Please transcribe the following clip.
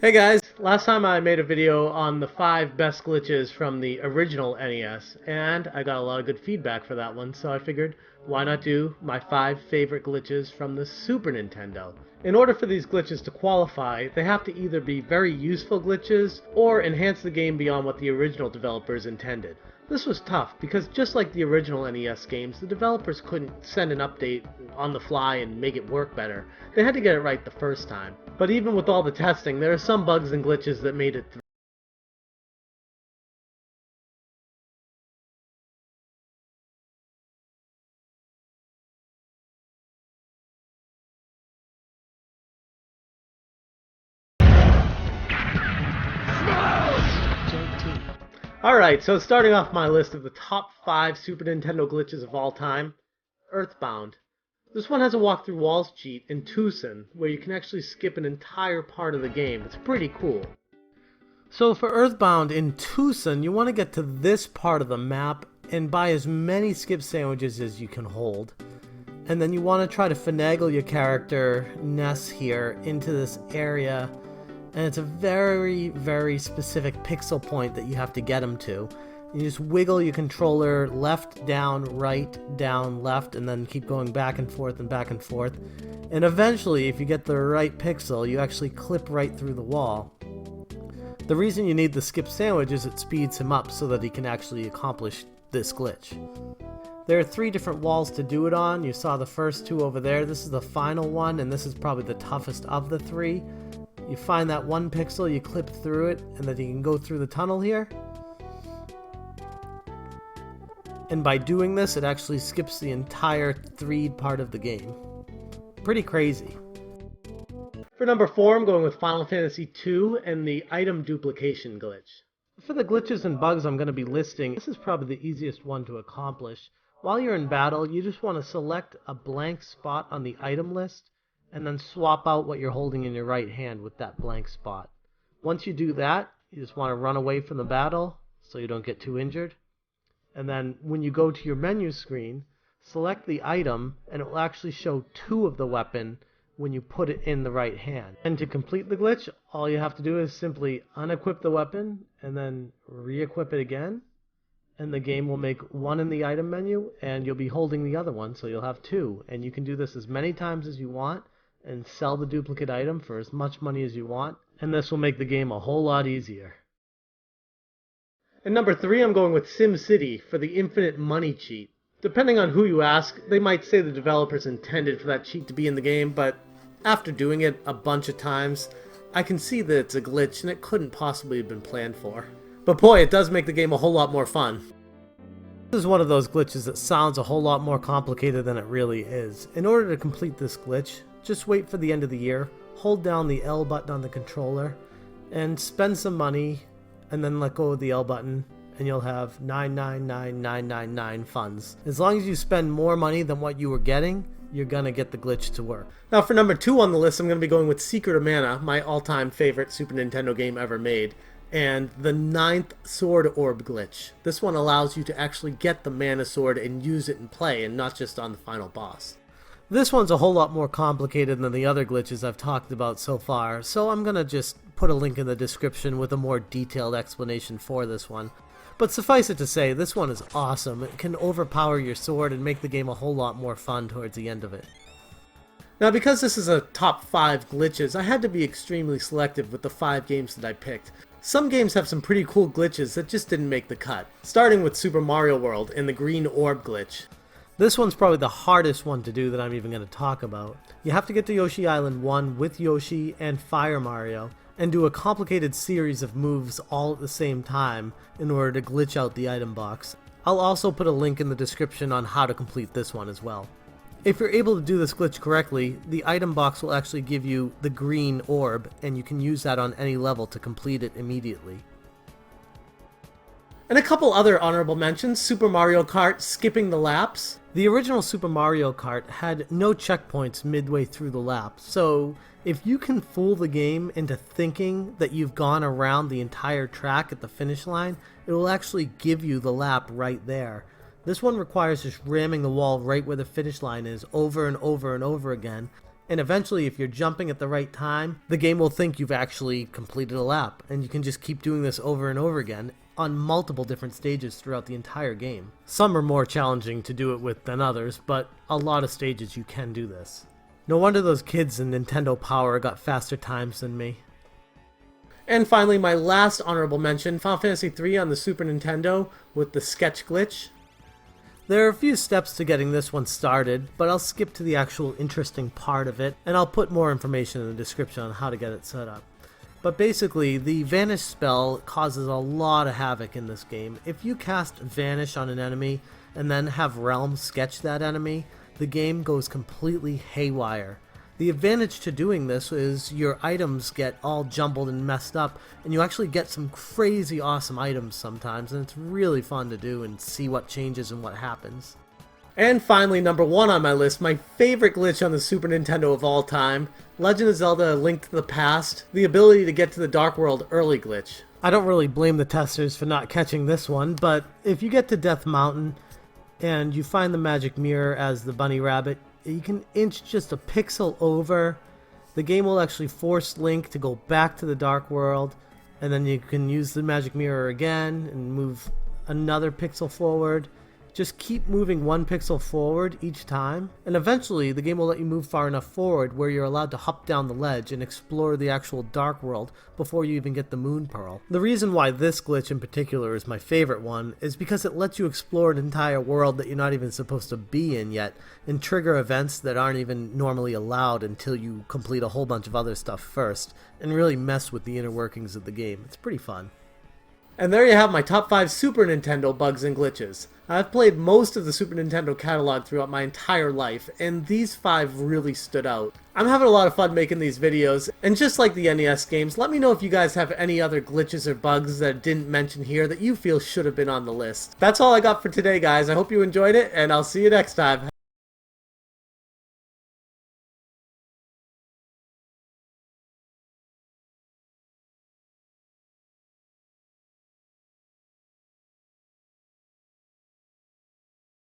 Hey guys, last time I made a video on the 5 best glitches from the original NES, and I got a lot of good feedback for that one, so I figured why not do my 5 favorite glitches from the Super Nintendo. In order for these glitches to qualify, they have to either be very useful glitches or enhance the game beyond what the original developers intended. This was tough because just like the original NES games, the developers couldn't send an update on the fly and make it work better. They had to get it right the first time. But even with all the testing, there are some bugs and glitches that made it through. Alright, so starting off my list of the top 5 Super Nintendo glitches of all time, Earthbound. This one has a walk through walls cheat in Tucson, where you can actually skip an entire part of the game. It's pretty cool. So for Earthbound in Tucson, you want to get to this part of the map and buy as many skip sandwiches as you can hold. And then you want to try to finagle your character, Ness here, into this area. And it's a very, very specific pixel point that you have to get him to. You just wiggle your controller left, down, right, down, left, and then keep going back and forth and back and forth. And eventually, if you get the right pixel, you actually clip right through the wall. The reason you need the skip sandwich is it speeds him up so that he can actually accomplish this glitch. There are 3 different walls to do it on. You saw the first 2 over there. This is the final one, and this is probably the toughest of the 3. You find that 1 pixel, you clip through it, and then you can go through the tunnel here. And by doing this, it actually skips the entire 3 part of the game. Pretty crazy. For number 4, I'm going with Final Fantasy II and the item duplication glitch. For the glitches and bugs I'm going to be listing, this is probably the easiest one to accomplish. While you're in battle, you just want to select a blank spot on the item list, and then swap out what you're holding in your right hand with that blank spot. Once you do that, you just want to run away from the battle so you don't get too injured. And then when you go to your menu screen, select the item, and it will actually show 2 of the weapon when you put it in the right hand. And to complete the glitch, all you have to do is simply unequip the weapon and then re-equip it again. And the game will make 1 in the item menu, and you'll be holding the other one, so you'll have 2. And you can do this as many times as you want and sell the duplicate item for as much money as you want, and this will make the game a whole lot easier. And number 3, I'm going with SimCity for the infinite money cheat. Depending on who you ask, they might say the developers intended for that cheat to be in the game, but after doing it a bunch of times, I can see that it's a glitch and it couldn't possibly have been planned for. But boy, it does make the game a whole lot more fun. This is one of those glitches that sounds a whole lot more complicated than it really is. In order to complete this glitch, just wait for the end of the year, hold down the L button on the controller, and spend some money, and then let go of the L button, and you'll have 999,999 funds. As long as you spend more money than what you were getting, you're gonna get the glitch to work. Now for number 2 on the list, I'm gonna be going with Secret of Mana, my all-time favorite Super Nintendo game ever made, and the 9th Sword Orb glitch. This one allows you to actually get the Mana Sword and use it in play, and not just on the final boss. This one's a whole lot more complicated than the other glitches I've talked about so far, so I'm gonna just put a link in the description with a more detailed explanation for this one. But suffice it to say, this one is awesome. It can overpower your sword and make the game a whole lot more fun towards the end of it. Now because this is a top 5 glitches, I had to be extremely selective with the 5 games that I picked. Some games have some pretty cool glitches that just didn't make the cut, starting with Super Mario World and the green orb glitch. This one's probably the hardest one to do that I'm even going to talk about. You have to get to Yoshi Island 1 with Yoshi and Fire Mario, and do a complicated series of moves all at the same time in order to glitch out the item box. I'll also put a link in the description on how to complete this one as well. If you're able to do this glitch correctly, the item box will actually give you the green orb, and you can use that on any level to complete it immediately. And a couple other honorable mentions, Super Mario Kart skipping the laps. The original Super Mario Kart had no checkpoints midway through the lap, so if you can fool the game into thinking that you've gone around the entire track at the finish line, it will actually give you the lap right there. This one requires just ramming the wall right where the finish line is over and over and over again, And eventually, if you're jumping at the right time, the game will think you've actually completed a lap, and you can just keep doing this over and over again on multiple different stages throughout the entire game. Some are more challenging to do it with than others, but a lot of stages you can do this. No wonder those kids in Nintendo Power got faster times than me. And finally, my last honorable mention, Final Fantasy III on the Super Nintendo with the sketch glitch. There are a few steps to getting this one started, but I'll skip to the actual interesting part of it, and I'll put more information in the description on how to get it set up. But basically, the Vanish spell causes a lot of havoc in this game. If you cast Vanish on an enemy, and then have Realm sketch that enemy, the game goes completely haywire. The advantage to doing this is your items get all jumbled and messed up, and you actually get some crazy awesome items sometimes, and it's really fun to do and see what changes and what happens. And finally, number 1 on my list, my favorite glitch on the Super Nintendo of all time, Legend of Zelda: A Link to the Past, the ability to get to the Dark World early glitch. I don't really blame the testers for not catching this one, but if you get to Death Mountain and you find the magic mirror as the bunny rabbit, you can inch just a pixel over. The game will actually force Link to go back to the Dark World, and then you can use the magic mirror again and move another pixel forward. Just keep moving 1 pixel forward each time, and eventually the game will let you move far enough forward where you're allowed to hop down the ledge and explore the actual Dark World before you even get the Moon Pearl. The reason why this glitch in particular is my favorite one is because it lets you explore an entire world that you're not even supposed to be in yet, and trigger events that aren't even normally allowed until you complete a whole bunch of other stuff first, and really mess with the inner workings of the game. It's pretty fun. And there you have my top 5 Super Nintendo bugs and glitches. I've played most of the Super Nintendo catalog throughout my entire life, and these 5 really stood out. I'm having a lot of fun making these videos, and just like the NES games, let me know if you guys have any other glitches or bugs that I didn't mention here that you feel should have been on the list. That's all I got for today, guys. I hope you enjoyed it, and I'll see you next time.